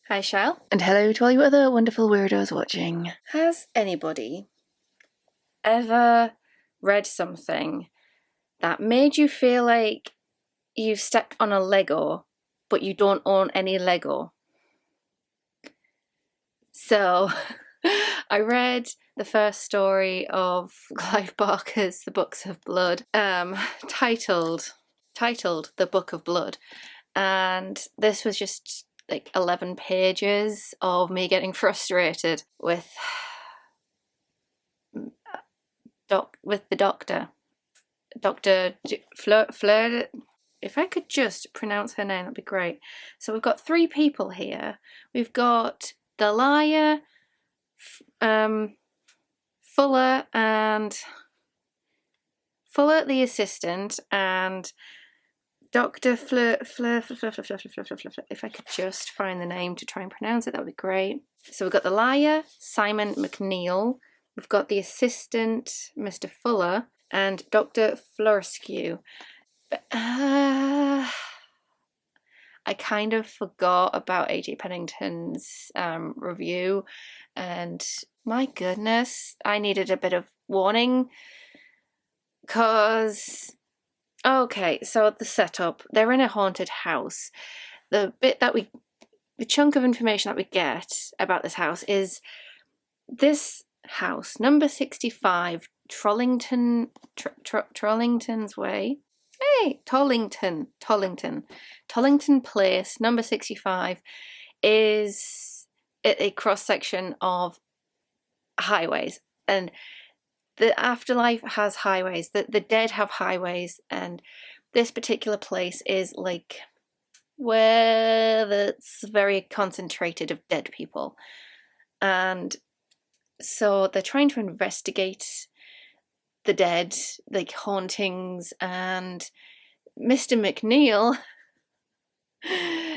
Hi, Shal. And hello to all you other wonderful weirdos watching. Has anybody ever read something that made you feel like you've stepped on a Lego, but you don't own any Lego? So, I read the first story of Clive Barker's The Books of Blood, titled The Book of Blood. And this was just like 11 pages of me getting frustrated with the doctor. Dr. Fleur, if I could just pronounce her name, that'd be great. So we've got three people here. We've got the liar, Fuller the assistant, and Dr. Fleur. If I could just find the name to try and pronounce it, that would be great. So we've got the liar, Simon McNeil. We've got the assistant, Mr. Fuller, and Dr. Florescu. But, I kind of forgot about A.J. Pennington's review, and my goodness, I needed a bit of warning, because, okay, so the setup, they're in a haunted house. The chunk of information that we get about this house is this house, number 65, Trollington's Way. Hey, Tollington Place, number 65, is a cross-section of highways. And the afterlife has highways, the dead have highways, and this particular place is like where it's very concentrated of dead people. And so they're trying to investigate the dead, like hauntings, and Mr. McNeil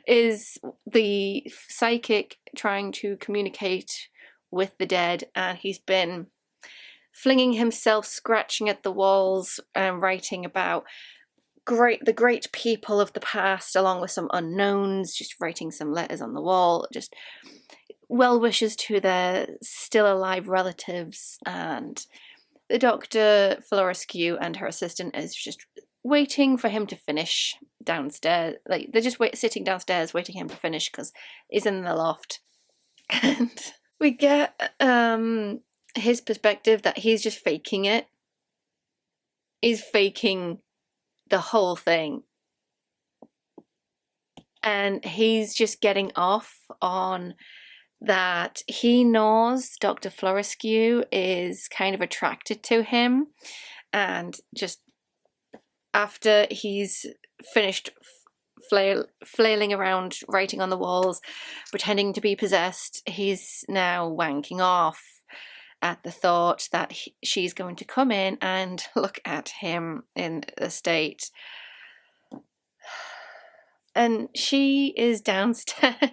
is the psychic trying to communicate with the dead, and he's been flinging himself, scratching at the walls, and writing about the great people of the past, along with some unknowns, just writing some letters on the wall, just well wishes to their still alive relatives. And the Dr. Florescu and her assistant is just waiting for him to finish downstairs. Like, they're just sitting downstairs waiting for him to finish because he's in the loft. And we get his perspective that he's just faking it. He's faking the whole thing. And he's just getting off on that he knows Dr. Florescu is kind of attracted to him, and just after he's finished flailing around, writing on the walls, pretending to be possessed, he's now wanking off at the thought that she's going to come in and look at him in a state. And she is downstairs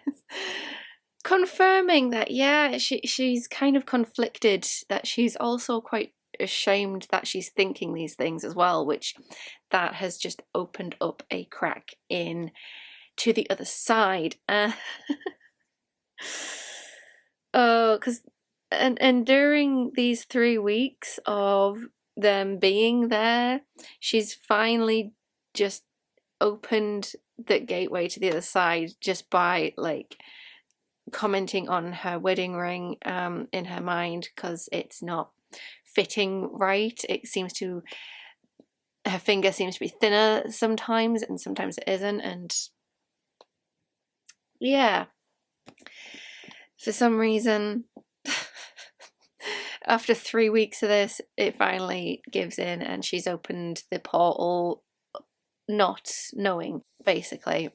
confirming that, yeah, she's kind of conflicted, that she's also quite ashamed that she's thinking these things as well, which that has just opened up a crack in to the other side. And during these 3 weeks of them being there, she's finally just opened the gateway to the other side just by like commenting on her wedding ring in her mind, because it's not fitting right. Her finger seems to be thinner sometimes, and sometimes it isn't. And yeah, for some reason, after 3 weeks of this, it finally gives in, and she's opened the portal not knowing, basically.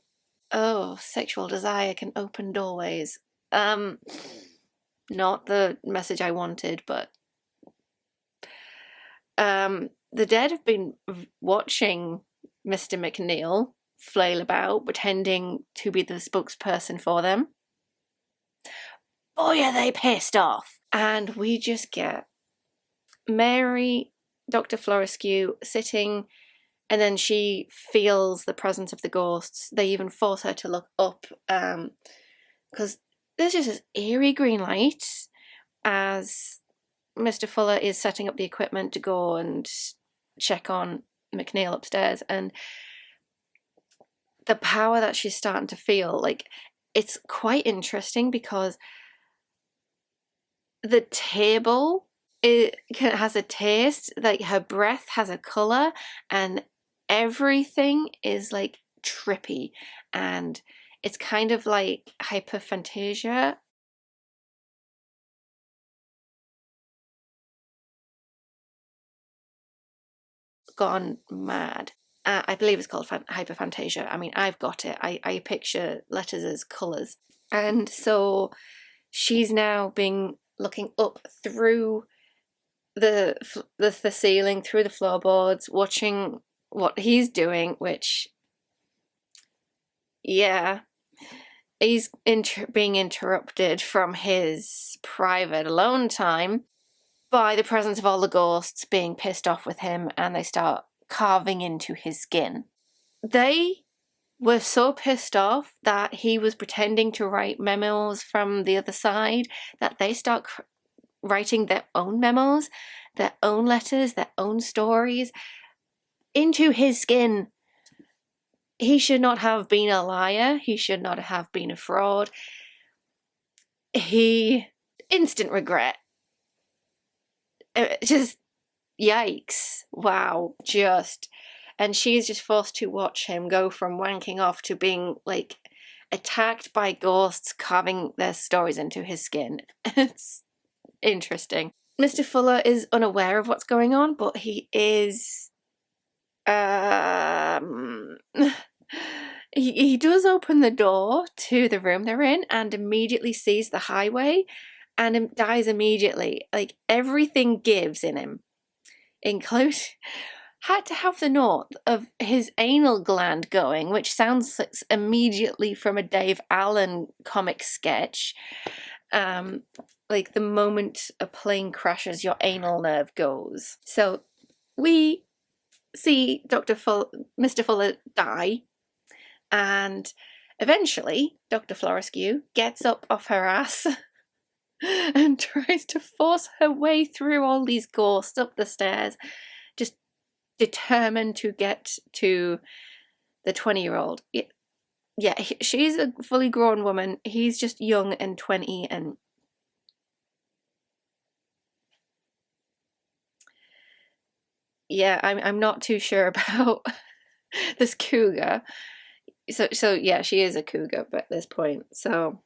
Oh, sexual desire can open doorways. Not the message I wanted, but the dead have been watching Mr. McNeil flail about, pretending to be the spokesperson for them. Boy, are they pissed off! And we just get Mary, Dr. Florescu, sitting, and then she feels the presence of the ghosts. They even force her to look up, because there's just this eerie green light as Mr. Fuller is setting up the equipment to go and check on McNeil upstairs, and the power that she's starting to feel, like, it's quite interesting because the table, it has a taste, like her breath has a color, and everything is like trippy, and it's kind of like hyperphantasia. Gone mad. I believe it's called hyperphantasia. I mean, I've got it. I picture letters as colours. And so she's now being looking up through the ceiling, through the floorboards, watching what he's doing, which, yeah, he's being interrupted from his private alone time by the presence of all the ghosts being pissed off with him, and they start carving into his skin. They were so pissed off that he was pretending to write memos from the other side that they start writing their own memos, their own letters, their own stories into his skin. He should not have been a liar. He should not have been a fraud. Instant regret. Just yikes. Wow. And she's just forced to watch him go from wanking off to being like attacked by ghosts carving their stories into his skin. It's interesting. Mr. Fuller is unaware of what's going on, but he is he does open the door to the room they're in and immediately sees the highway and dies immediately. Like, everything gives in him, include had to have the note of his anal gland going, which sounds like immediately from a Dave Allen comic sketch. Like, the moment a plane crashes, your anal nerve goes. So we see Mr. Fuller die, and eventually Dr. Florescue gets up off her ass and tries to force her way through all these ghosts up the stairs, just determined to get to the 20-year-old. Yeah, she's a fully grown woman. He's just young and 20, and yeah, I'm not too sure about this cougar. So yeah, she is a cougar at this point. So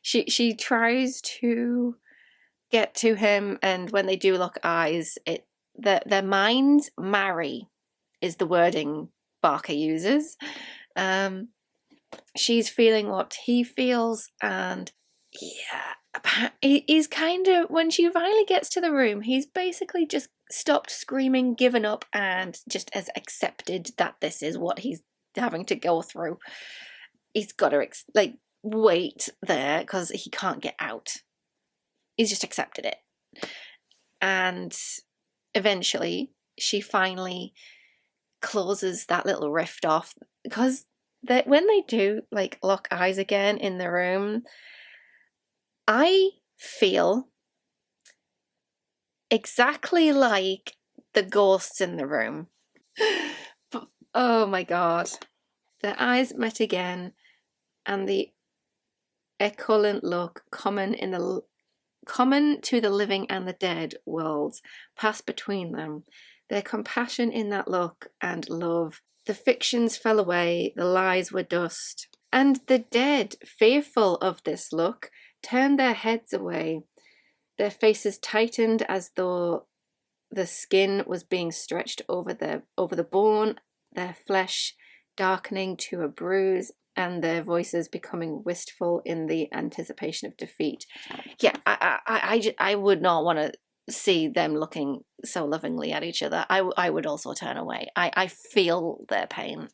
she tries to get to him, and when they do lock eyes, their minds marry, is the wording Barker uses. She's feeling what he feels, and yeah, he's kind of, when she finally gets to the room, he's basically just stopped screaming, given up, and just has accepted that this is what he's having to go through. He's got to wait there because he can't get out. He's just accepted it. And eventually she finally closes that little rift off, because when they do like lock eyes again in the room, I feel exactly like the ghosts in the room. But, oh my god. Their eyes met again, and the equivalent look common to the living and the dead worlds passed between them. Their compassion in that look and love. The fictions fell away, the lies were dust. And the dead, fearful of this look, turned their heads away. Their faces tightened as though the skin was being stretched over the bone, their flesh darkening to a bruise, and their voices becoming wistful in the anticipation of defeat. Yeah, I would not want to see them looking so lovingly at each other. I would also turn away. I feel their pain.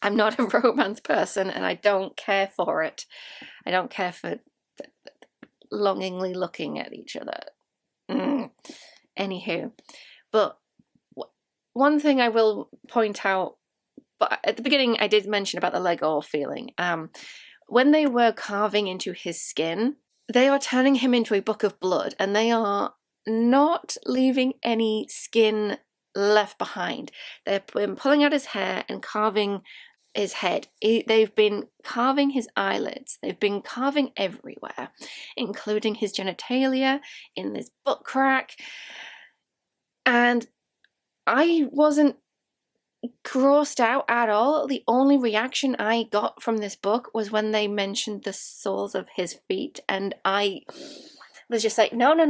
I'm not a romance person, and I don't care for it. I don't care for longingly looking at each other. Anywho, but one thing I will point out, but at the beginning I did mention about the Lego feeling. when they were carving into his skin, they are turning him into a book of blood, and they are not leaving any skin left behind. They've been pulling out his hair and carving his head. They've been carving his eyelids. They've been carving everywhere, including his genitalia, in this butt crack. And I wasn't grossed out at all. The only reaction I got from this book was when they mentioned the soles of his feet, and I was just like, no, not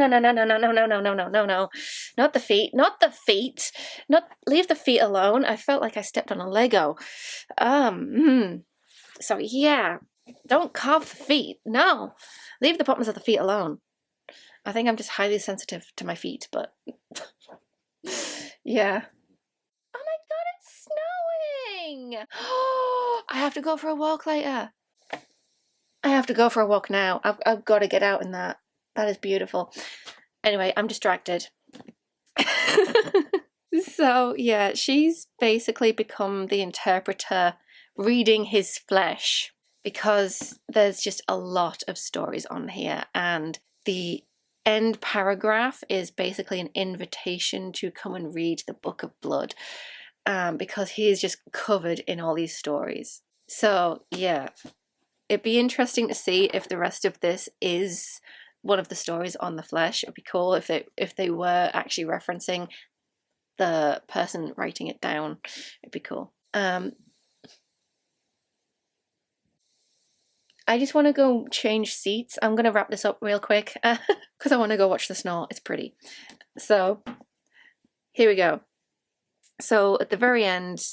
the feet, leave the feet alone. I felt like I stepped on a Lego. So yeah, don't carve the feet. No, leave the bottoms of the feet alone. I think I'm just highly sensitive to my feet, but yeah. Oh my god, it's snowing! I have to go for a walk later. I have to go for a walk now. I've got to get out in that. That is beautiful. Anyway, I'm distracted. So, yeah, she's basically become the interpreter reading his flesh, because there's just a lot of stories on here, and the end paragraph is basically an invitation to come and read the Book of Blood, because he is just covered in all these stories. So, yeah, it'd be interesting to see if the rest of this is one of the stories on the flesh. It'd be cool if they were actually referencing the person writing it down. It'd be cool. I just want to go change seats. I'm going to wrap this up real quick because I want to go watch the snow. It's pretty. So here we go. So at the very end,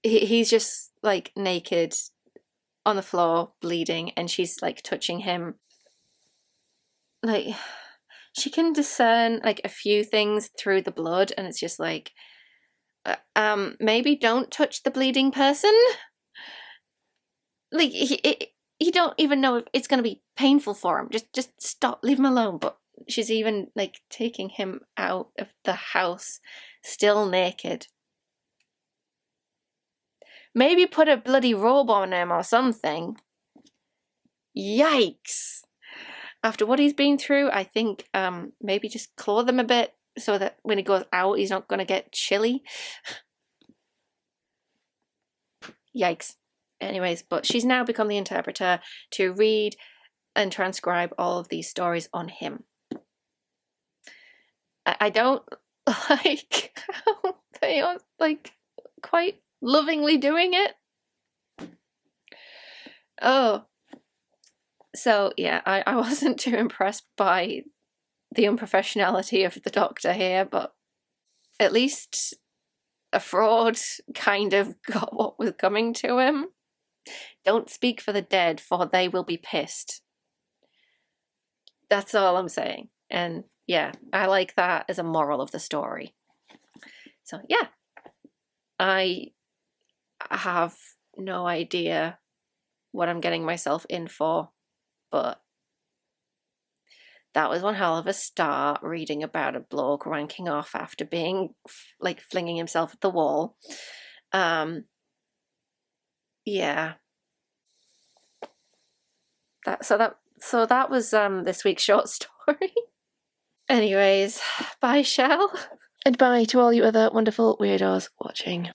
he's just like naked on the floor, bleeding, and she's like touching him. Like, she can discern like a few things through the blood, and it's just like, maybe don't touch the bleeding person. Like, you don't even know if it's going to be painful for him. Just stop, leave him alone. But she's even like taking him out of the house, still naked. Maybe put a bloody robe on him or something. Yikes. After what he's been through, I think maybe just clothe him a bit so that when he goes out, he's not going to get chilly. Yikes. Anyways, but she's now become the interpreter to read and transcribe all of these stories on him. I don't like how they are like quite lovingly doing it. Oh. So yeah, I wasn't too impressed by the unprofessionality of the doctor here, but at least a fraud kind of got what was coming to him. Don't speak for the dead, for they will be pissed. That's all I'm saying. And yeah, I like that as a moral of the story. So yeah, I have no idea what I'm getting myself in for, but that was one hell of a start, reading about a bloke ranking off after being like flinging himself at the wall. Yeah. So that was this week's short story. Anyways, bye, Shell. And bye to all you other wonderful weirdos watching.